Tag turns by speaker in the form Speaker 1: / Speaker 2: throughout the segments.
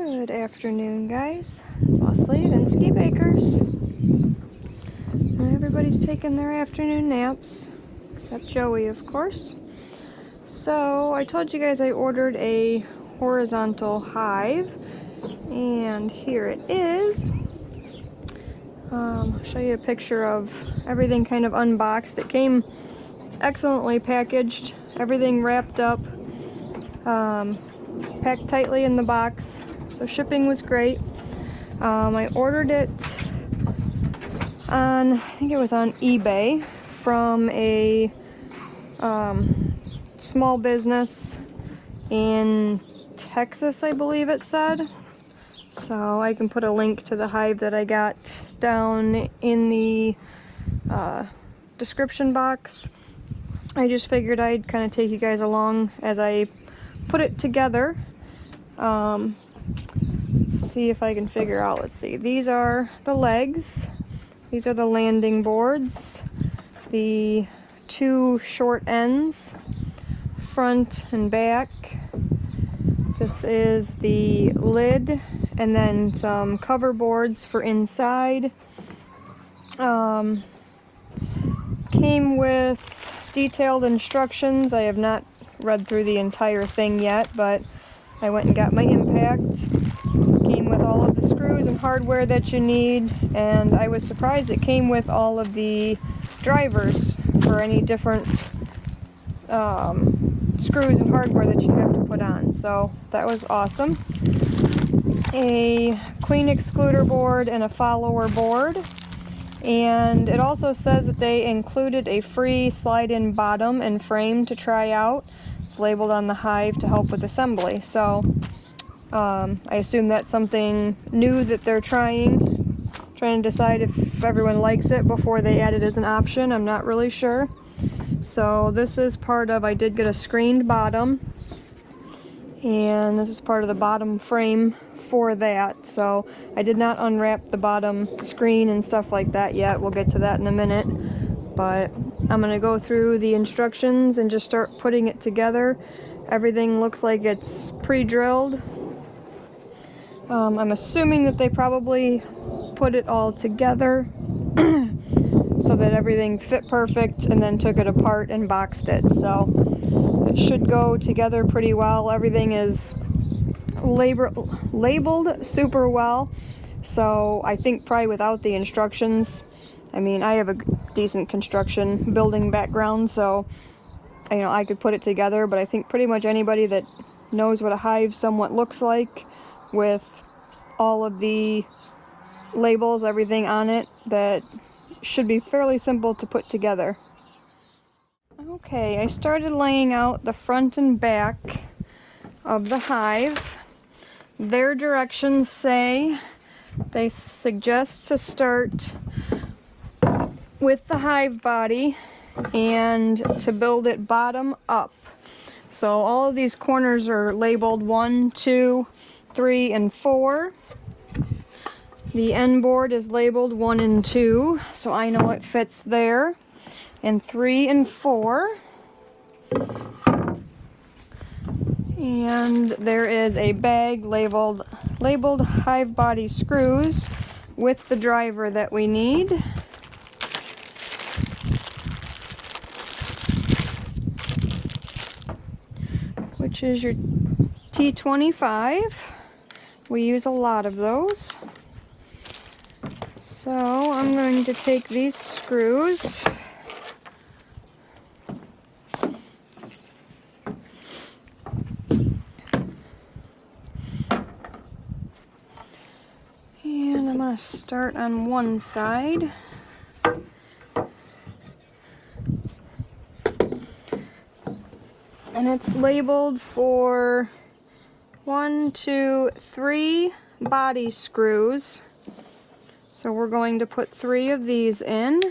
Speaker 1: Good afternoon, guys. It's Leslie at Inskeep Acres. Everybody's taking their afternoon naps, except Joey, of course. So, I told you guys I ordered a horizontal hive, and here it is. I'll show you a picture of everything kind of unboxed. It came excellently packaged, everything wrapped up, packed tightly in the box, so shipping was great. I ordered it on, I think it was on eBay, from a small business in Texas, I believe it said. So I can put a link to the hive that I got down in the description box. I just figured I'd kind of take you guys along as I put it together. See if I can figure out, let's see, these are the legs, these are the landing boards, the two short ends, front and back. This is the lid, and then some cover boards for inside. Came with detailed instructions. I have not read through the entire thing yet, but I went and got my impact. Came with all of the screws and hardware that you need, and I was surprised it came with all of the drivers for any different screws and hardware that you have to put on, so that was awesome. A queen excluder board and a follower board, and it also says that they included a free slide-in bottom and frame to try out. It's labeled on the hive to help with assembly, so I assume that's something new that they're trying to decide if everyone likes it before they add it as an option. I'm not really sure. So this is part of, I did get a screened bottom, and this is part of the bottom frame for that. So I did not unwrap the bottom screen and stuff like that yet. We'll get to that in a minute, but I'm gonna go through the instructions and just start putting it together. Everything looks like it's pre-drilled. I'm assuming that they probably put it all together so that everything fit perfect, and then took it apart and boxed it. So it should go together pretty well. Everything is labeled super well, so I think probably without the instructions, I mean, I have a decent construction building background, so you know, I could put it together, but I think pretty much anybody that knows what a hive somewhat looks like, with all of the labels, everything on it, that should be fairly simple to put together. Okay, I started laying out the front and back of the hive. Their directions say they suggest to start with the hive body and to build it bottom up. So all of these corners are labeled 1, 2, 3, and 4. The end board is labeled 1 and 2, so I know it fits there. And 3 and 4. And there is a bag labeled hive body screws with the driver that we need. Which is your T25. We use a lot of those. So I'm going to take these screws and I'm going to start on one side. And it's labeled for 1, 2, 3 body screws. So we're going to put 3 of these in.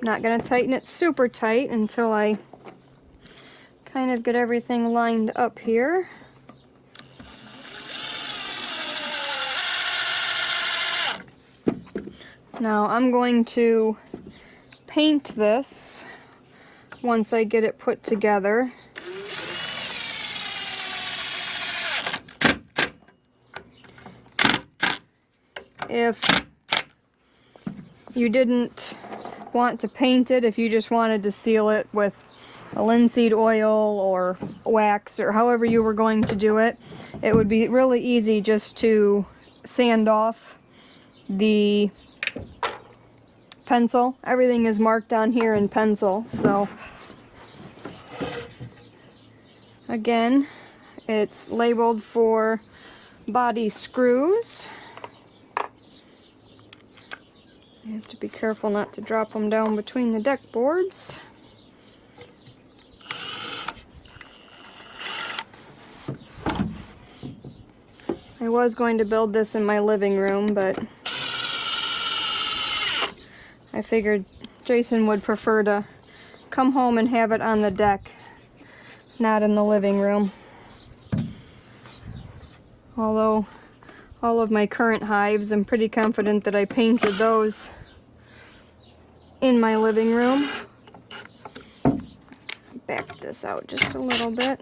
Speaker 1: Not going to tighten it super tight until I kind of get everything lined up here. Now I'm going to paint this once I get it put together. If you didn't want to paint it, if you just wanted to seal it with a linseed oil or wax or however you were going to do it, it would be really easy just to sand off the pencil. Everything is marked on here in pencil, so again, it's labeled for body screws. You have to be careful not to drop them down between the deck boards. I was going to build this in my living room, but I figured Jason would prefer to come home and have it on the deck, not in the living room. Although all of my current hives, I'm pretty confident that I painted those in my living room. Back this out just a little bit.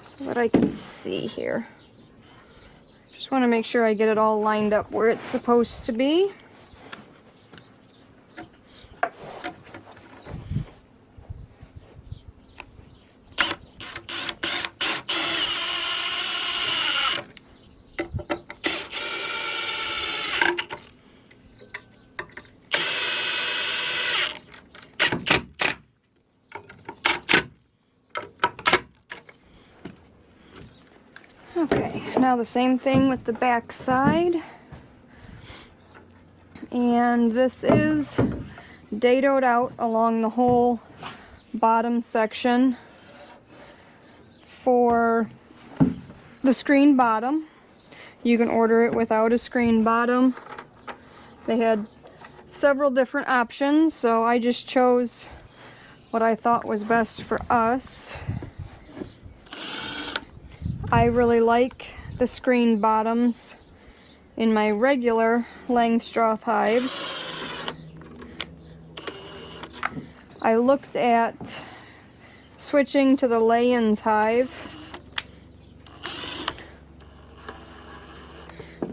Speaker 1: So that I can see here. Just want to make sure I get it all lined up where it's supposed to be. Okay, now the same thing with the back side. And this is dadoed out along the whole bottom section for the screen bottom. You can order it without a screen bottom. They had several different options, so I just chose what I thought was best for us. I really like the screen bottoms in my regular Langstroth hives. I looked at switching to the Layens hive,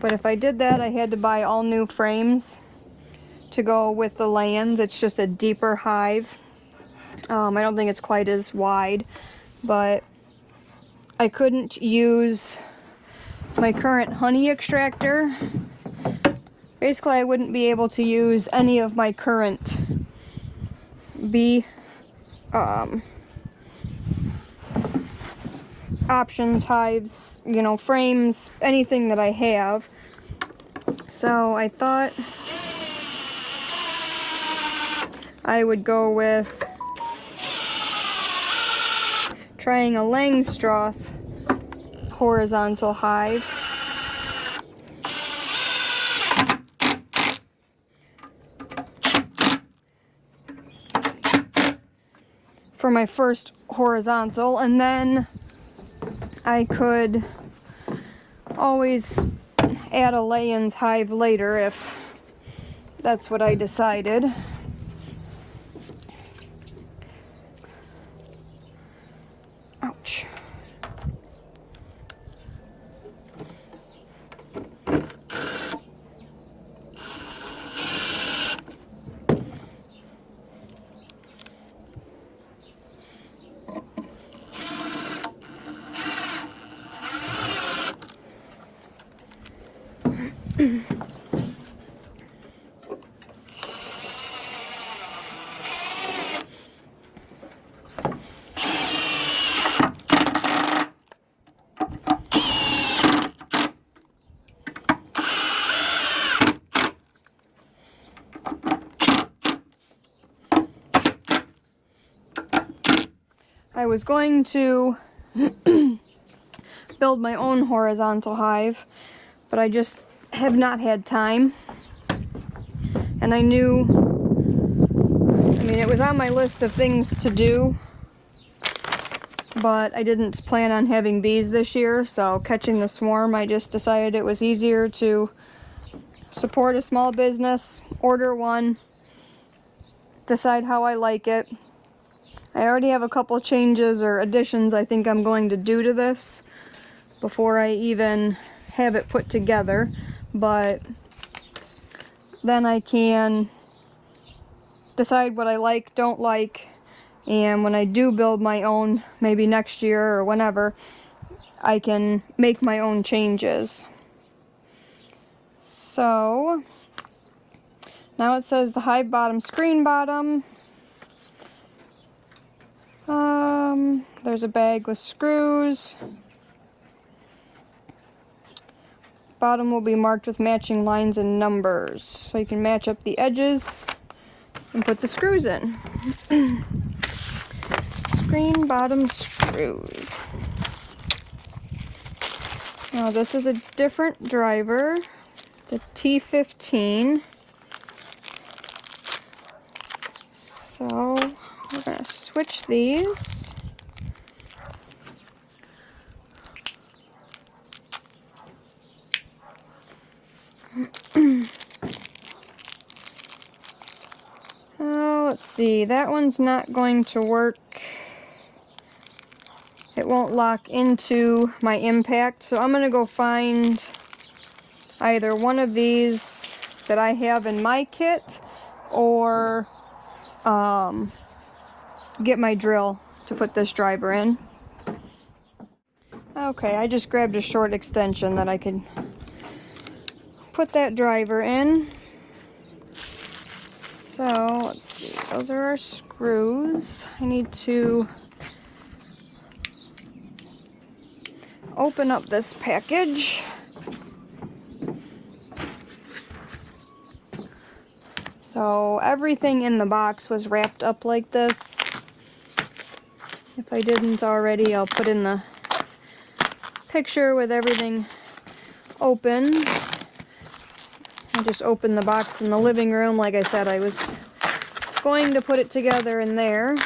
Speaker 1: but if I did that, I had to buy all new frames to go with the Layens. It's just a deeper hive. I don't think it's quite as wide, but I couldn't use my current honey extractor. Basically, I wouldn't be able to use any of my current bee options, hives, you know, frames, anything that I have. So I thought I would go with trying a Langstroth horizontal hive. For my first horizontal, and then I could always add a Layens hive later if that's what I decided. Ouch. I was going to build my own horizontal hive, but I just have not had time. And I knew, I mean, it was on my list of things to do, but I didn't plan on having bees this year, so catching the swarm, I just decided it was easier to support a small business, order one, decide how I like it. I already have a couple changes or additions I think I'm going to do to this before I even have it put together, but then I can decide what I like, don't like, and when I do build my own, maybe next year or whenever, I can make my own changes. So now it says the Hive bottom, screen bottom. There's a bag with screws. Bottom will be marked with matching lines and numbers, so you can match up the edges and put the screws in. Screen bottom screws. Now this is a different driver. It's a T15. So we're going to switch these. Oh, let's see, that one's not going to work. It won't lock into my impact, so I'm going to go find either one of these that I have in my kit or get my drill to put this driver in. Okay, I just grabbed a short extension that I could put that driver in. So let's see, those are our screws. I need to open up this package. So everything in the box was wrapped up like this. If I didn't already, I'll put in the picture with everything open. I just opened the box in the living room. Like I said, I was going to put it together in there.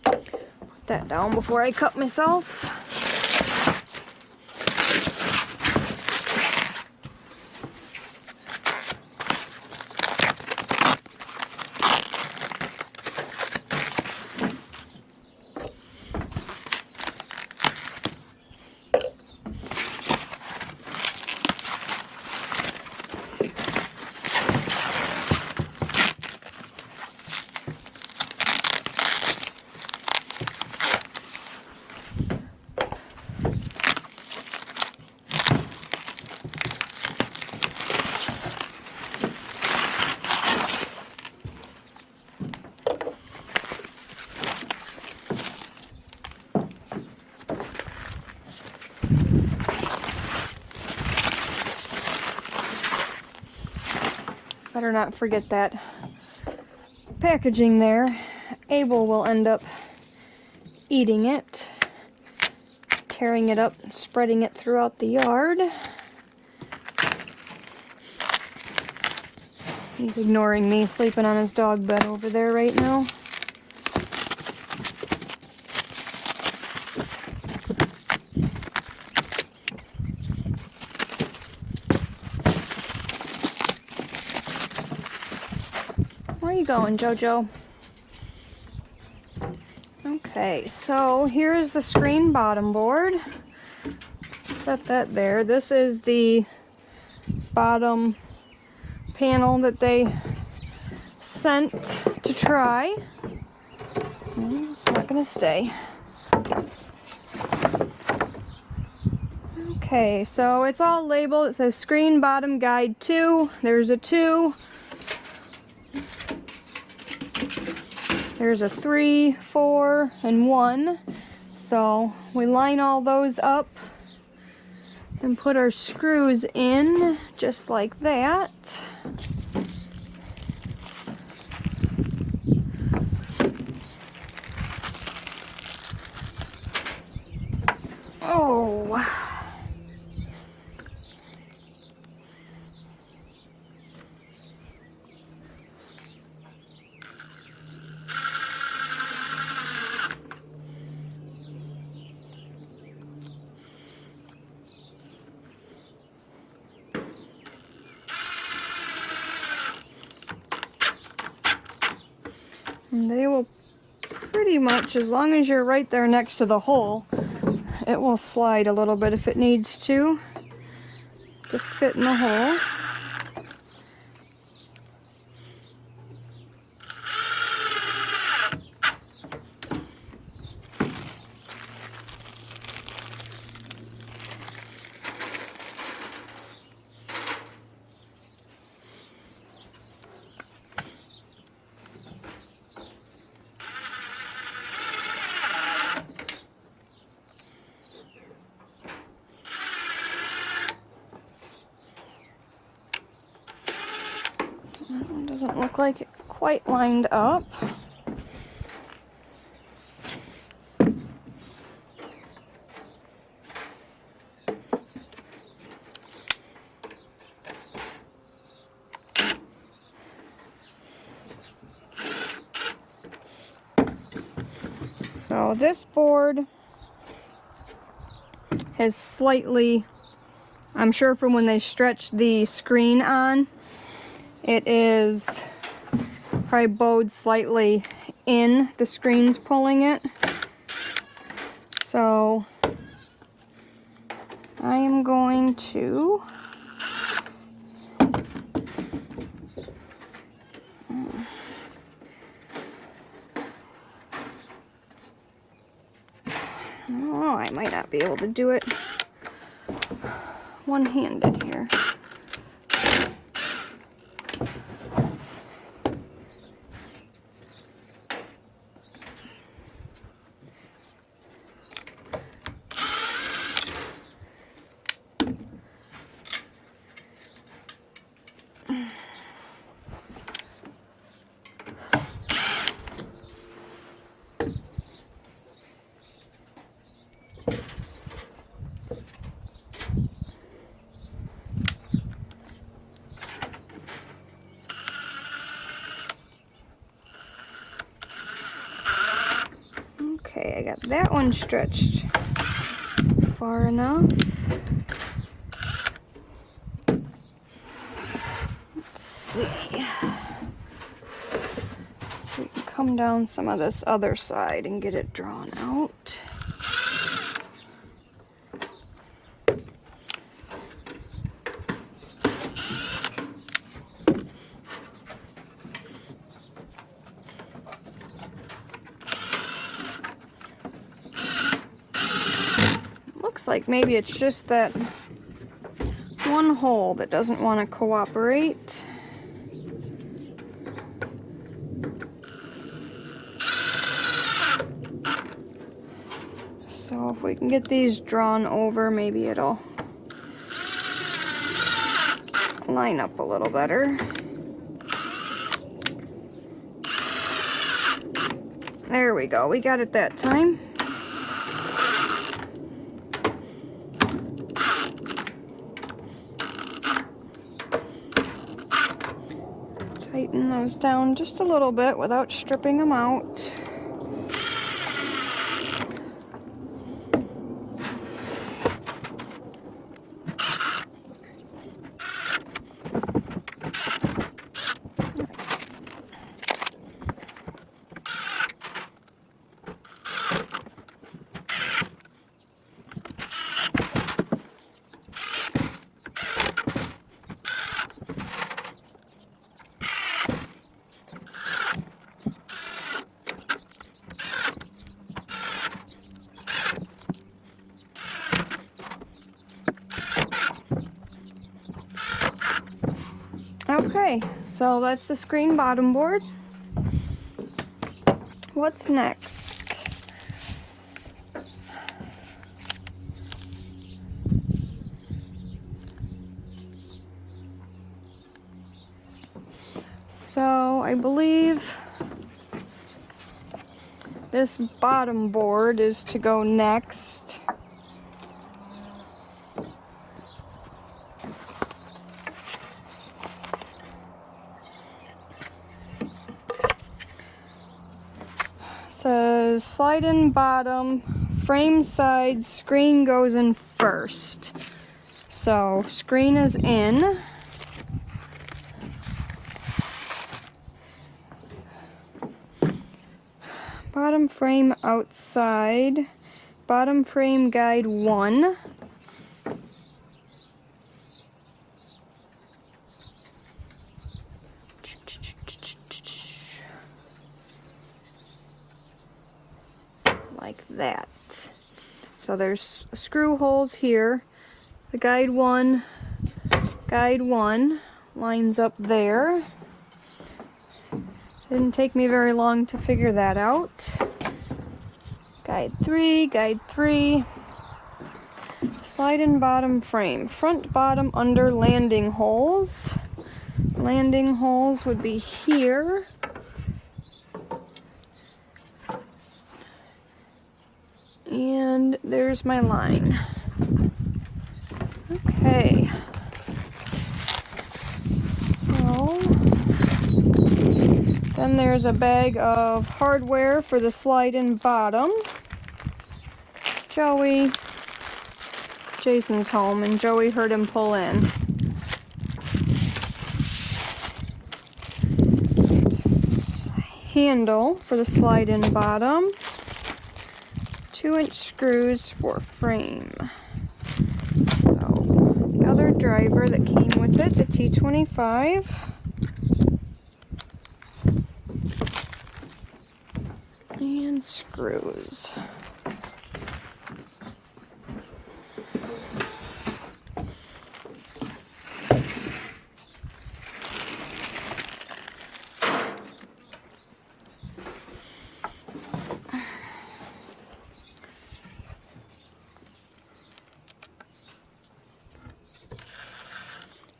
Speaker 1: Put that down before I cut myself. Better not forget that packaging there. Abel will end up eating it, tearing it up, and spreading it throughout the yard. He's ignoring me, sleeping on his dog bed over there right now. Where are you going, Jojo? Okay, so here's the screen bottom board. Set that there. This is the bottom panel that they sent to try. It's not going to stay. Okay, so it's all labeled. It says Screen Bottom Guide 2. There's a 2. There's a 3, 4, and 1. So we line all those up and put our screws in just like that. go. And they will pretty much, as long as you're right there next to the hole, it will slide a little bit if it needs to fit in the hole. That one doesn't look like it quite lined up. So this board has slightly, I'm sure from when they stretched the screen on, it is probably bowed slightly in, the screen's pulling it. So I am going to oh, I might not be able to do it one-handed here. Okay, I got that one stretched far enough. Let's see. We can come down some of this other side and get it drawn out. Looks like maybe it's just that one hole that doesn't want to cooperate. So if we can get these drawn over, maybe it'll line up a little better. There we go, we got it that time. Tighten those down just a little bit without stripping them out. Okay, so that's the screen bottom board. What's next? So I believe this bottom board is to go next. says slide in bottom, frame side, screen goes in first. So screen is in. Bottom frame outside. Bottom frame guide 1. Like that. So there's screw holes here. The guide 1 lines up there. Didn't take me very long to figure that out. Guide 3. Slide in bottom frame. Front, bottom, under landing holes. Landing holes would be here. And there's my line. Okay. So then there's a bag of hardware for the slide-in bottom. Joey. Jason's home and Joey heard him pull in. Handle for the slide-in bottom. 2-inch screws for frame. So the other driver that came with it, the T25. And screws.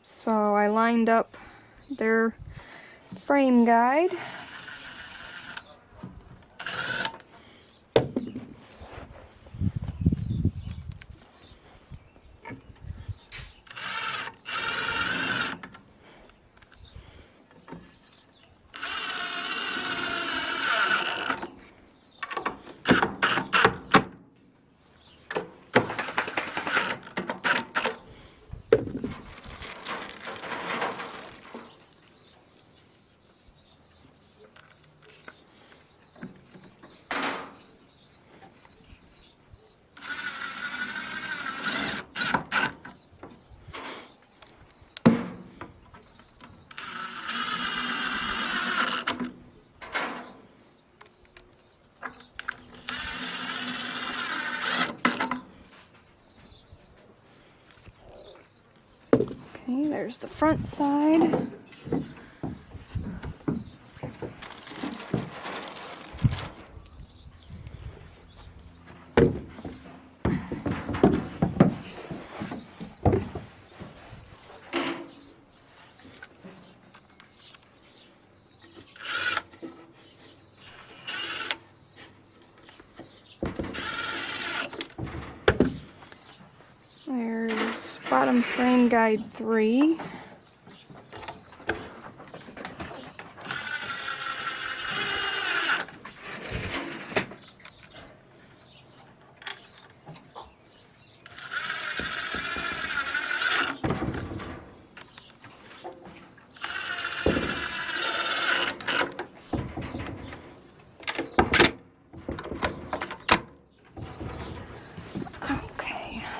Speaker 1: So I lined up their frame guide. Okay, there's the front side. There's bottom frame guide 3.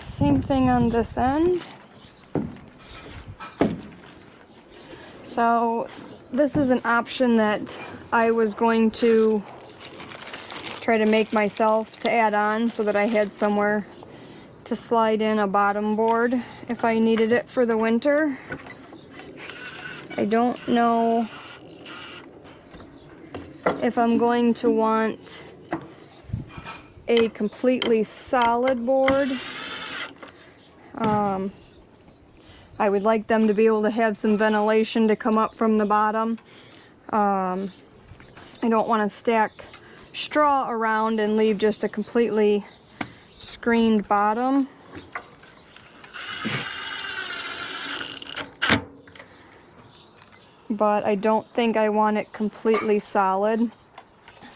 Speaker 1: Same thing on this end. So this is an option that I was going to try to make myself to add on so that I had somewhere to slide in a bottom board if I needed it for the winter. I don't know if I'm going to want a completely solid board. I would like them to be able to have some ventilation to come up from the bottom. I don't want to stack straw around and leave just a completely screened bottom. But I don't think I want it completely solid.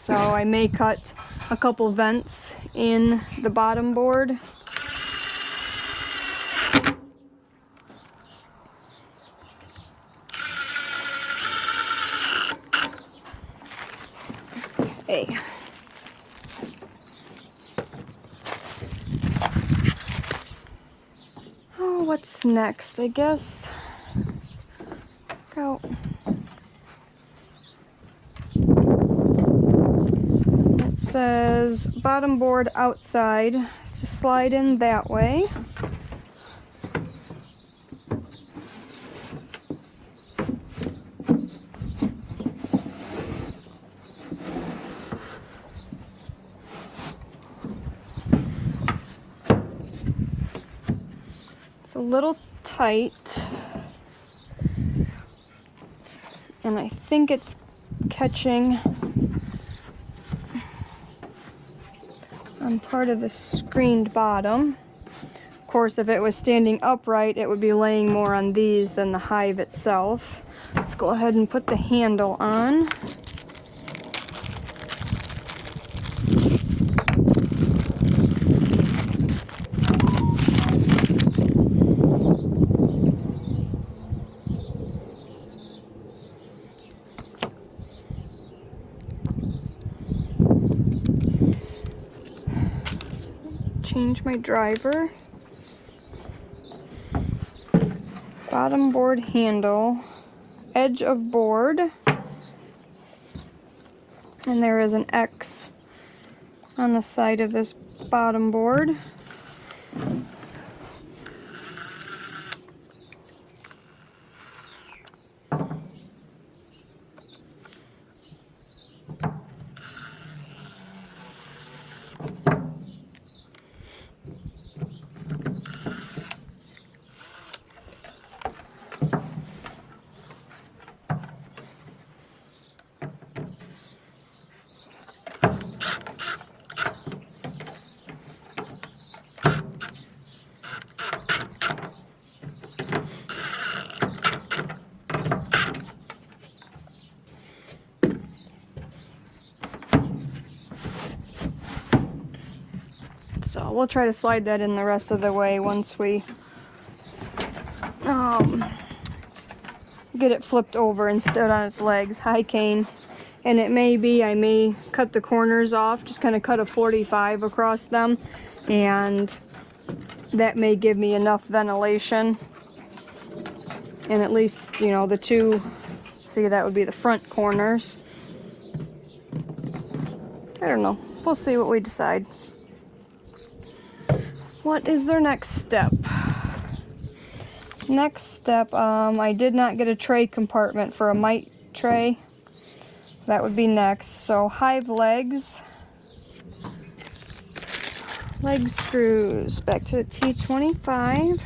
Speaker 1: So I may cut a couple vents in the bottom board. Okay. Oh, what's next? I guess. Go. It says bottom board outside. Just slide in that way. It's a little tight, and I think it's catching on part of the screened bottom. Of course, if it was standing upright, it would be laying more on these than the Hive itself. Let's go ahead and put the handle on. Change my driver. Bottom board handle, edge of board, and there is an X on the side of this bottom board. So we'll try to slide that in the rest of the way once we get it flipped over and stood on its legs. Hi, Kane. And it may be, I may cut the corners off, just kind of cut a 45 across them, and that may give me enough ventilation. And at least, you know, the two, see, that would be the front corners. I don't know. We'll see what we decide. What is their next step? Next step, I did not get a tray compartment for a mite tray. That would be next. So Hive legs. Leg screws. Back to the T25.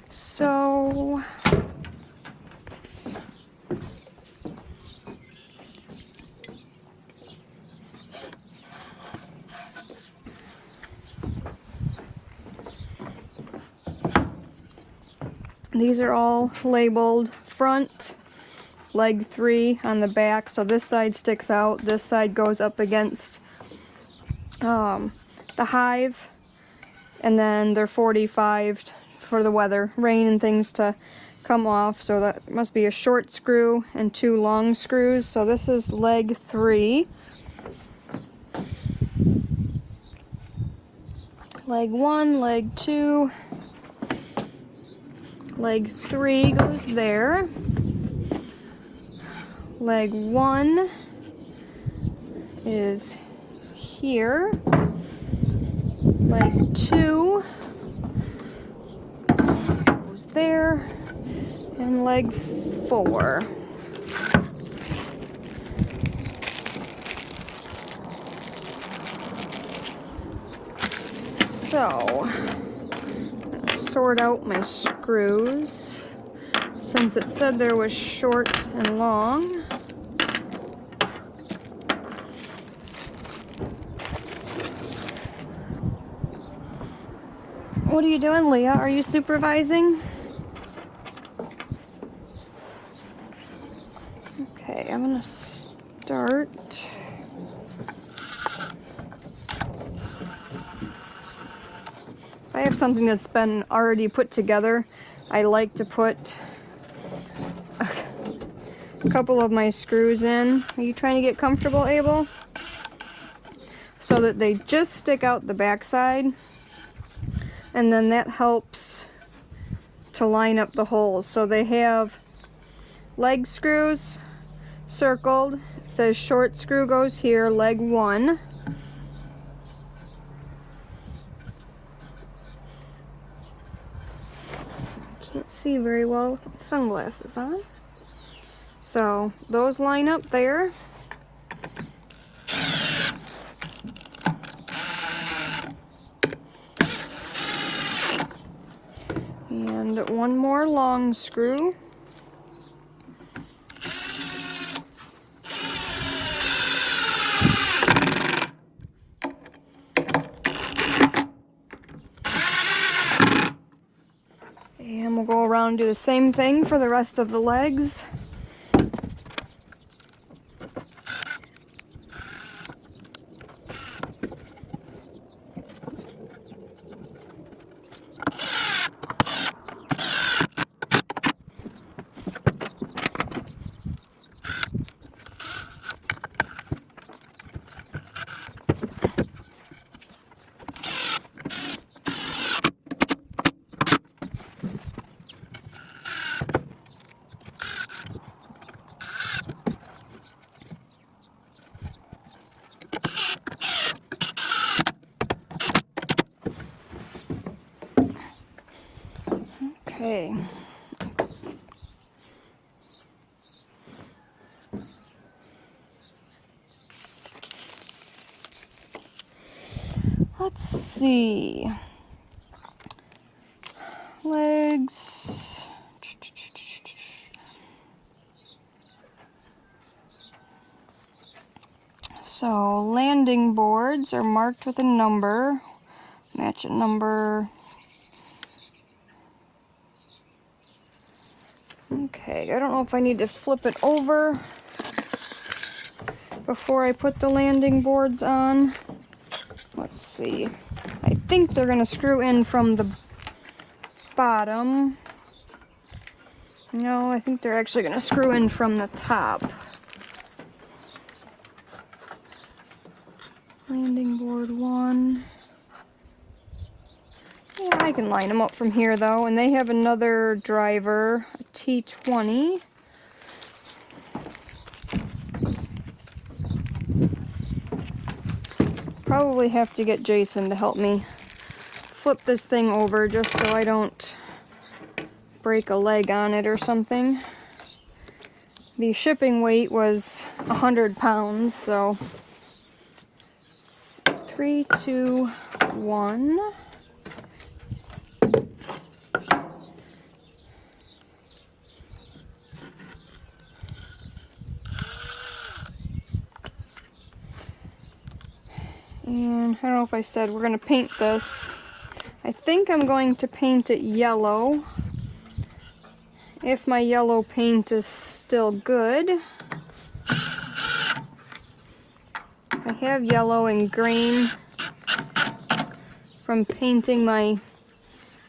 Speaker 1: So these are all labeled front, leg 3 on the back. So this side sticks out, this side goes up against the Hive, and then they're 45 for the weather, rain and things to come off. So that must be a short screw and 2 long screws. So this is leg 3. Leg 1, leg 2. Leg 3 goes there. Leg 1 is here. Leg 2 goes there. And leg 4. So sort out my screws since it said there was short and long. What are you doing, Leah? Are you supervising? Okay, I'm gonna have something that's been already put together, I like to put a couple of my screws in. Are you trying to get comfortable, Abel? So that they just stick out the backside, and then that helps to line up the holes. So they have leg screws circled. It says short screw goes here, leg 1. Can't see very well with my sunglasses on. So those line up there. And one more long screw. And we'll go around and do the same thing for the rest of the legs. Okay. Let's see. Legs. So landing boards are marked with a number. Match a number. Okay, I don't know if I need to flip it over before I put the landing boards on. Let's see. I think they're going to screw in from the bottom. No, I think they're actually going to screw in from the top. Landing board 1. Yeah, I can line them up from here though, and they have another driver, a T20. Probably have to get Jason to help me flip this thing over just so I don't break a leg on it or something. The shipping weight was 100 pounds, so 3, 2, 1. And I don't know if I said we're going to paint this. I think I'm going to paint it yellow. If my yellow paint is still good. I have yellow and green from painting my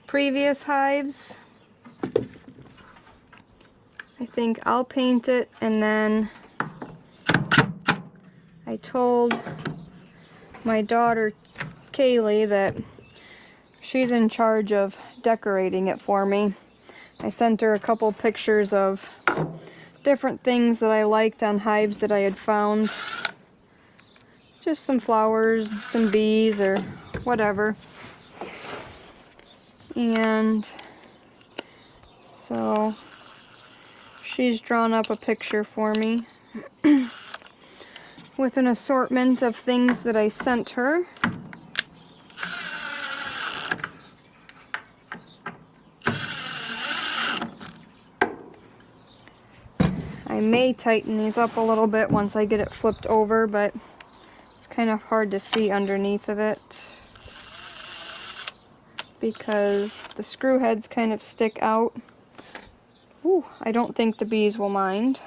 Speaker 1: previous hives. I think I'll paint it, and then I told my daughter Kaylee that she's in charge of decorating it for me. I sent her a couple pictures of different things that I liked on hives that I had found. Just some flowers, some bees, or whatever. And so she's drawn up a picture for me with an assortment of things that I sent her. I may tighten these up a little bit once I get it flipped over, but it's kind of hard to see underneath of it because the screw heads kind of stick out. Ooh, I don't think the bees will mind.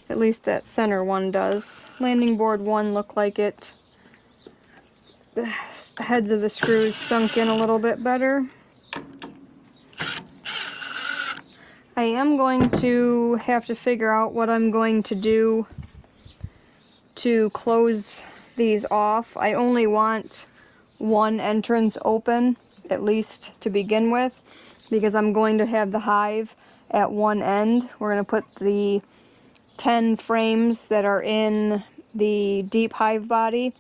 Speaker 1: At least that center one does. Landing board 1 looked like it the heads of the screws sunk in a little bit better. I am going to have to figure out what I'm going to do to close these off. I only want one entrance open, at least to begin with, because I'm going to have the hive at one end. We're going to put the 10 frames that are in the deep hive body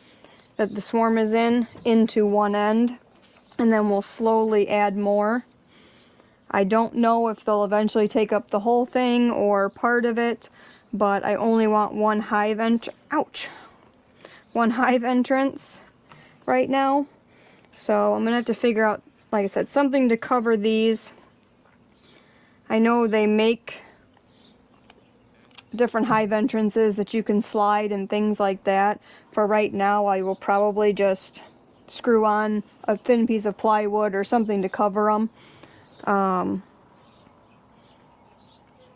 Speaker 1: that the swarm is in into one end, and then we'll slowly add more. I don't know if they'll eventually take up the whole thing or part of it, but I only want one hive one hive entrance right now. So I'm gonna have to figure out, like I said, something to cover these. I know they make different hive entrances that you can slide and things like that. For right now, I will probably just screw on a thin piece of plywood or something to cover them.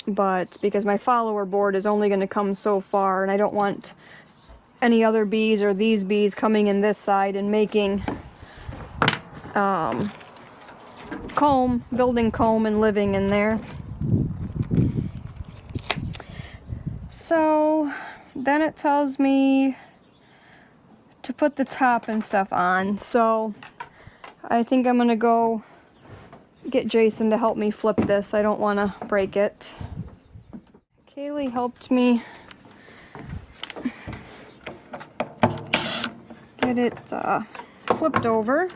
Speaker 1: But because my follower board is only going to come so far, and I don't want any other bees or these bees coming in this side and making building comb and living in there. So then it tells me to put the top and stuff on. So I think I'm gonna go get Jason to help me flip this. I don't want to break it. Kaylee helped me get it flipped over,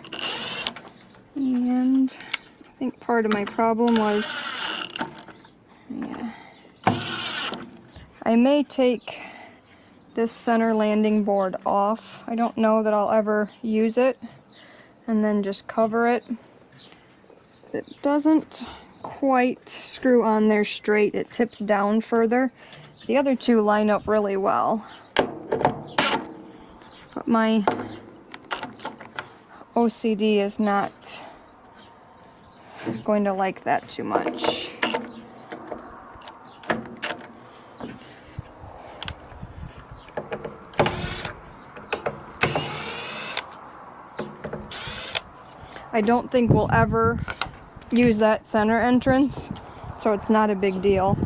Speaker 1: and I think part of my problem was, yeah, I may take this center landing board off. I don't know that I'll ever use it, and then just cover it. It doesn't quite screw on there straight. It tips down further. The other two line up really well, but my OCD is not going to like that too much. I don't think we'll ever use that center entrance, so it's not a big deal.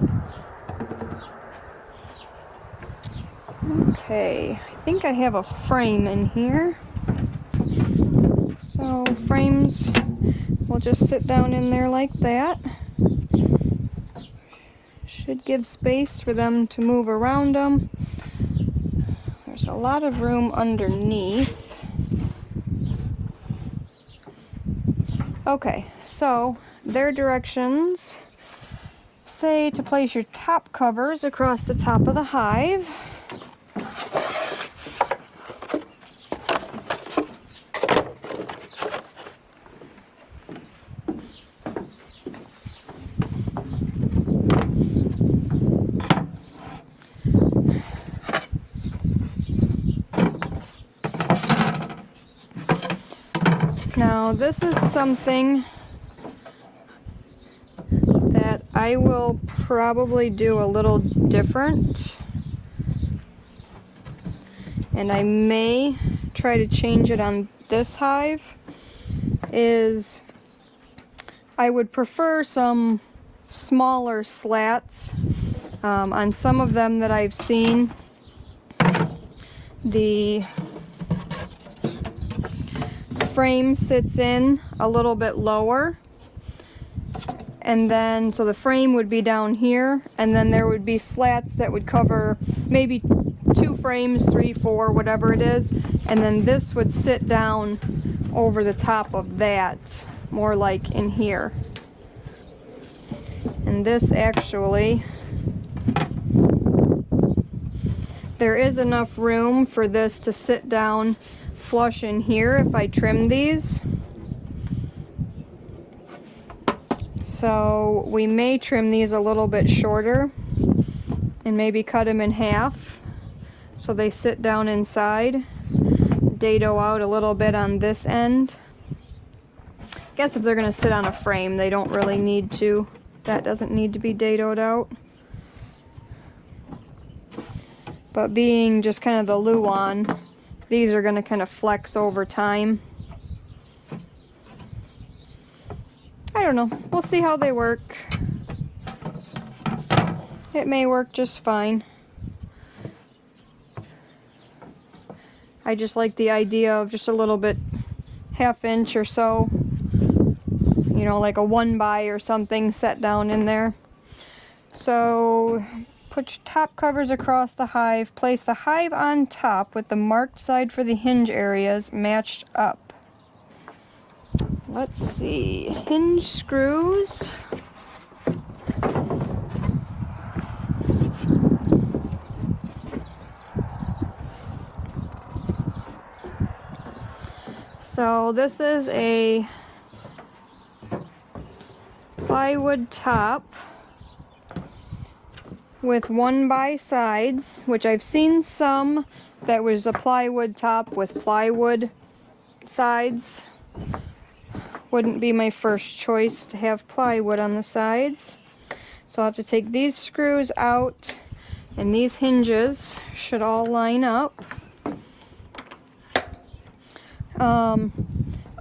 Speaker 1: Okay, I think I have a frame in here. So frames will just sit down in there like that. Should give space for them to move around them. There's a lot of room underneath. Okay, so their directions say to place your top covers across the top of the hive. Now this is something that I will probably do a little different, and I may try to change it on this hive. Is I would prefer some smaller slats. On some of them that I've seen, the frame sits in a little bit lower, and then so the frame would be down here, and then there would be slats that would cover maybe 2 frames, 3, 4, whatever it is, and then this would sit down over the top of that, more like in here. And this actually, there is enough room for this to sit down flush in here if I trim these. So we may trim these a little bit shorter and maybe cut them in half so they sit down inside. Dado out a little bit on this end. I guess if they're going to sit on a frame, they don't really need to. That doesn't need to be dadoed out. But being just kind of the luan, these are going to kind of flex over time. I don't know. We'll see how they work. It may work just fine. I just like the idea of just a little bit, ½ inch or so, you know, like a 1x or something set down in there. So put your top covers across the hive. Place the hive on top with the marked side for the hinge areas matched up. Let's see, hinge screws. So this is a plywood top with 1x sides, which I've seen some that was the plywood top with plywood sides. Wouldn't be my first choice to have plywood on the sides. So I'll have to take these screws out, and these hinges should all line up.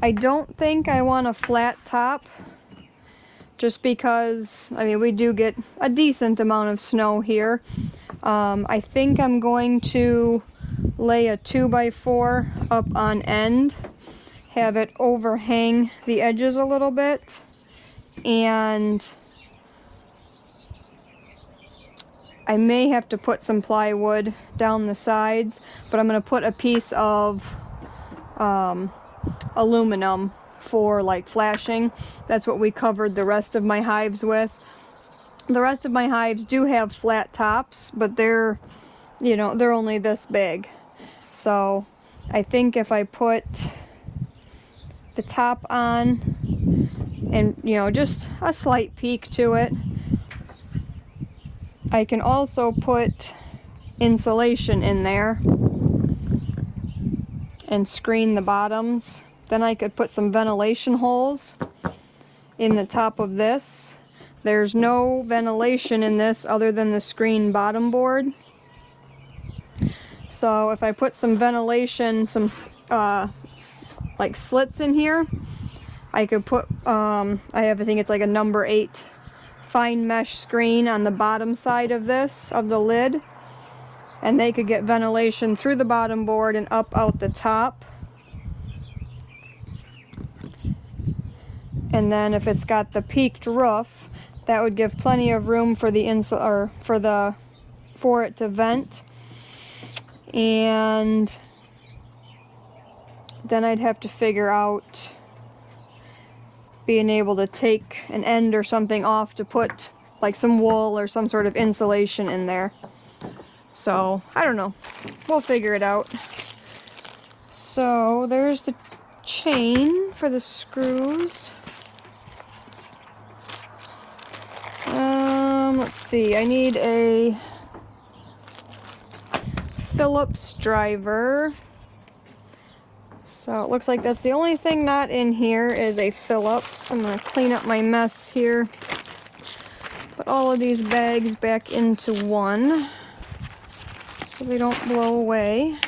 Speaker 1: I don't think I want a flat top, just because, I mean, we do get a decent amount of snow here. I think I'm going to lay a 2x4 up on end, have it overhang the edges a little bit, and I may have to put some plywood down the sides, but I'm going to put a piece of aluminum for like flashing. That's what we covered the rest of my hives with. The rest of my hives do have flat tops, but they're, you know, they're only this big. So I think if I put the top on and, you know, just a slight peak to it, I can also put insulation in there and screen the bottoms. Then I could put some ventilation holes in the top of this. There's no ventilation in this other than the screen bottom board. So if I put some ventilation, some like slits in here, I could put, I think it's like a number 8 fine mesh screen on the bottom side of this, of the lid. And they could get ventilation through the bottom board and up out the top. And then if it's got the peaked roof, that would give plenty of room for the for it to vent. And then I'd have to figure out being able to take an end or something off to put like some wool or some sort of insulation in there. So, I don't know. We'll figure it out. So, there's the chain for the screws. Let's see. I need a Phillips driver. So, it looks like that's the only thing not in here is a Phillips. I'm going to clean up my mess here. Put all of these bags back into one, so they don't blow away.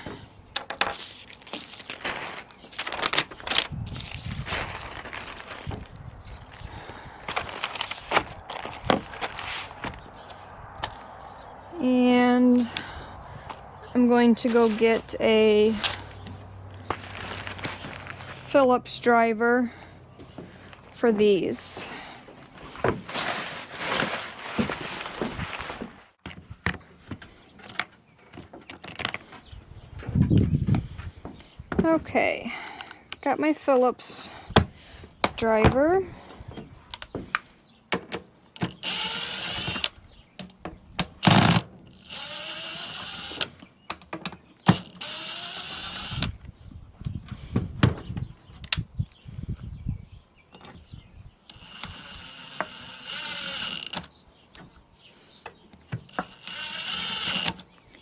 Speaker 1: And I'm going to go get a Phillips driver for these. Okay, got my Phillips driver.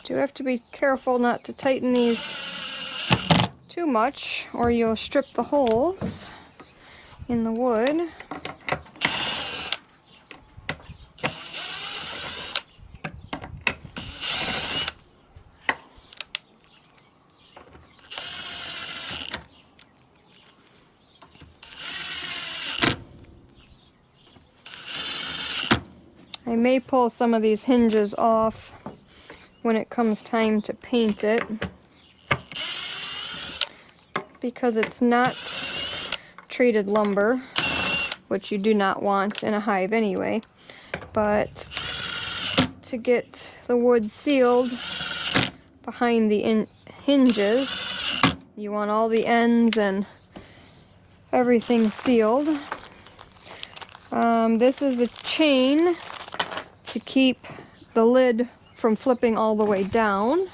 Speaker 1: You have to be careful not to tighten these too much, or you'll strip the holes in the wood. I may pull some of these hinges off when it comes time to paint it, because it's not treated lumber, which you do not want in a hive anyway. But to get the wood sealed behind the hinges, you want all the ends and everything sealed. This is the chain to keep the lid from flipping all the way down.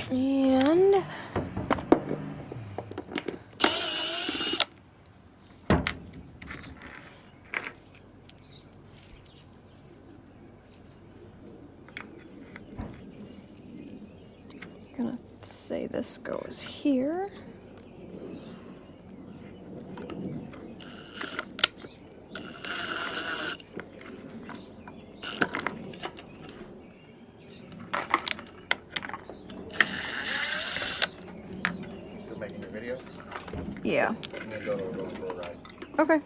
Speaker 1: And I'm gonna say this goes here.
Speaker 2: Making your video?
Speaker 1: Yeah.
Speaker 2: And then go for a ride.
Speaker 1: Okay.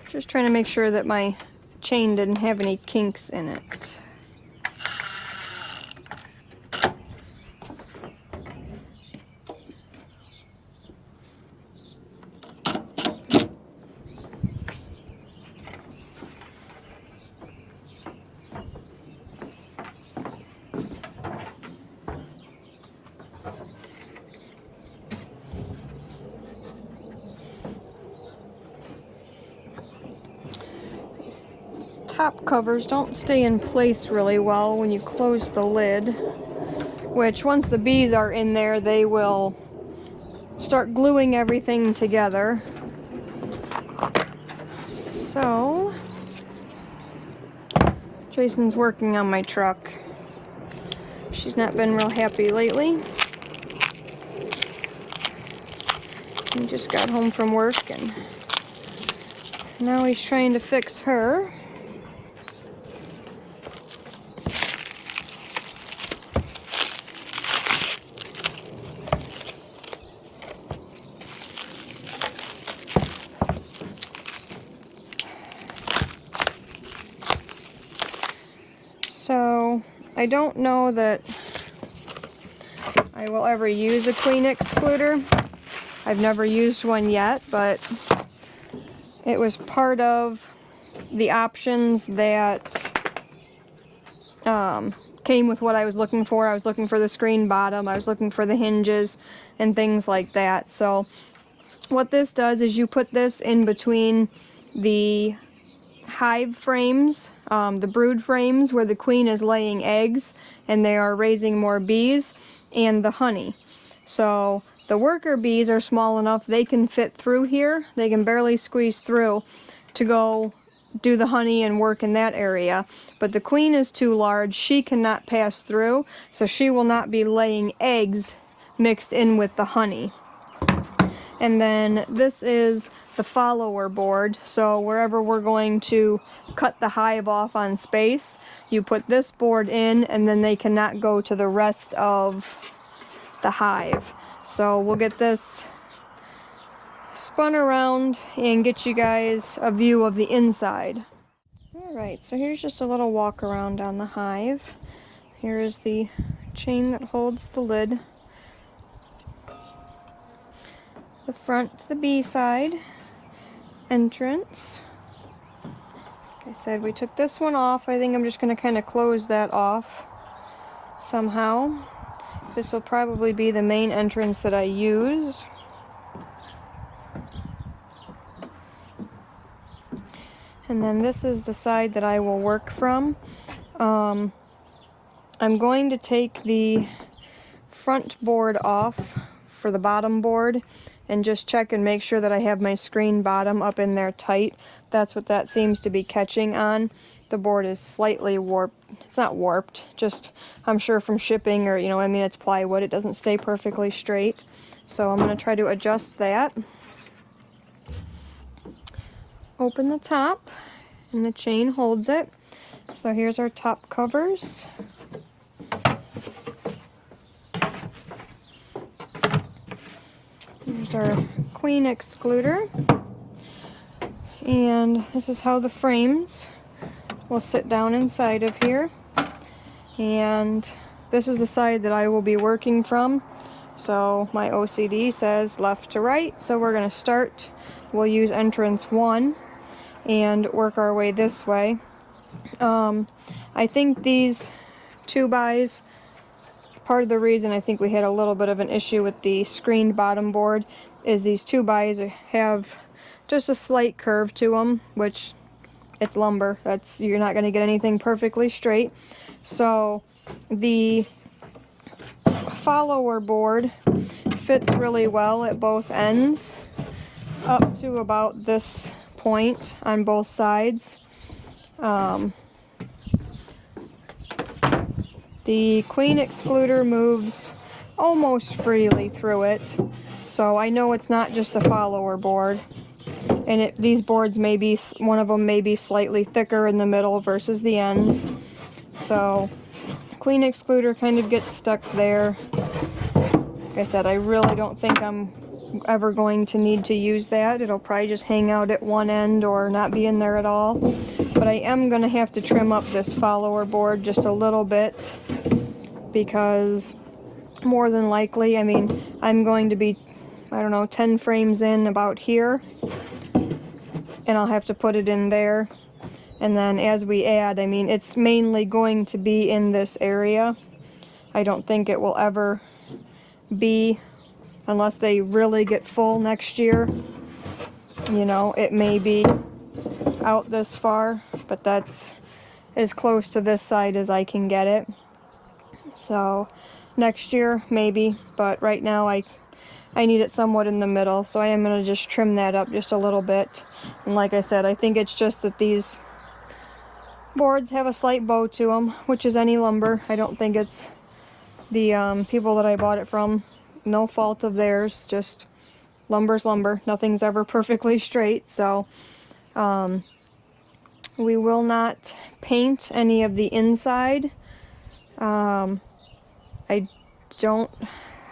Speaker 1: Just trying to make sure that my chain didn't have any kinks in it. Top covers don't stay in place really well when you close the lid, which once the bees are in there, they will start gluing everything together. So Jason's working on my truck. She's not been real happy lately. He just got home from work and now he's trying to fix her. So I don't know that I will ever use a queen excluder. I've never used one yet, but it was part of the options that came with what I was looking for. I was looking for the screen bottom, I was looking for the hinges and things like that. So what this does is you put this in between the hive frames, the brood frames where the queen is laying eggs and they are raising more bees, and the honey. So the worker bees are small enough they can fit through here. They can barely squeeze through to go do the honey and work in that area. But the queen is too large. She cannot pass through, so she will not be laying eggs mixed in with the honey. And then this is the follower board, so wherever we're going to cut the hive off on space, you put this board in and then they cannot go to the rest of the hive. So we'll get this spun around and get you guys a view of the inside. Alright, so here's just a little walk around on the hive. Here is the chain that holds the lid. The front to the bee side entrance. Like I said, we took this one off. I think I'm just going to kind of close that off somehow. This will probably be the main entrance that I use. And then this is the side that I will work from. I'm going to take the front board off for the bottom board and just check and make sure that I have my screen bottom up in there tight. That's what that seems to be catching on. the board is slightly warped. It's not warped, just I'm sure from shipping, or I mean, it's plywood, it doesn't stay perfectly straight. So I'm going to try to adjust that. Open the top, and the chain holds it. So here's our top covers. Here's our queen excluder. And this is how the frames will sit down inside of here. And this is the side that I will be working from. So my OCD says left to right, so we're going to start. We'll use entrance 1 and work our way this way. I think these 2x, part of the reason I think we had a little bit of an issue with the screened bottom board is these 2x's have just a slight curve to them, which it's lumber. You're not going to get anything perfectly straight. So the follower board fits really well at both ends up to about this point on both sides. The queen excluder moves almost freely through it, so I know it's not just the follower board. And these boards may be, one of them may be slightly thicker in the middle versus the ends. So queen excluder kind of gets stuck there. Like I said, I really don't think I'm ever going to need to use that. It'll probably just hang out at one end or not be in there at all. But I am going to have to trim up this follower board just a little bit, because more than likely, I mean, I'm going to be, I don't know, 10 frames in about here, and I'll have to put it in there. And then as we add, I mean, it's mainly going to be in this area. I don't think it will ever be, unless they really get full next year. It may be out this far, but that's as close to this side as I can get it. So next year maybe, but right now I need it somewhat in the middle, so I am going to just trim that up just a little bit. And like I said, I think it's just that these boards have a slight bow to them, which is any lumber. I don't think it's the people that I bought it from. No fault of theirs, just lumber's lumber. Nothing's ever perfectly straight. So we will not paint any of the inside. I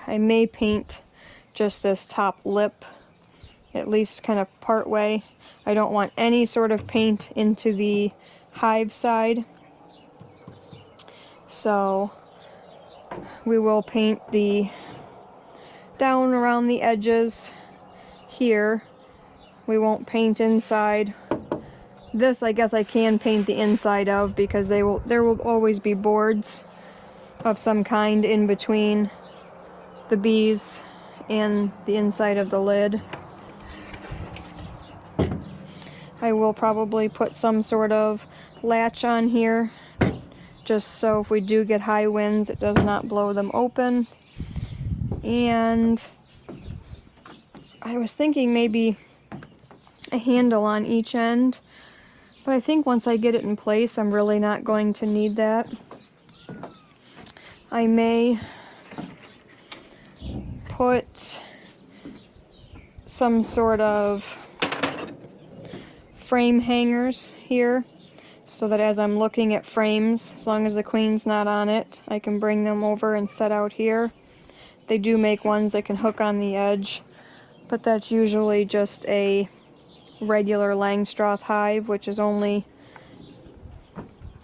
Speaker 1: may paint just this top lip, at least kind of part way. I don't want any sort of paint into the Hive side. So we will paint the down around the edges here. We won't paint inside. This I guess I can paint the inside of, because there will always be boards of some kind in between the bees and the inside of the lid. I will probably put some sort of latch on here, just so if we do get high winds, it does not blow them open. And I was thinking maybe a handle on each end, but I think once I get it in place, I'm really not going to need that. I may put some sort of frame hangers here, so that as I'm looking at frames, as long as the queen's not on it, I can bring them over and set out here. They do make ones that can hook on the edge, but that's usually just a regular Langstroth hive, which is only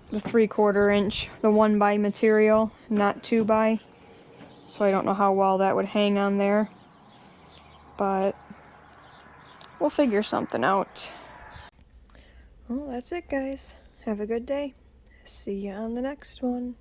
Speaker 1: the 3/4 inch, the 1x material, not 2x. So I don't know how well that would hang on there, but we'll figure something out. Well, that's it, guys. Have a good day. See you on the next one.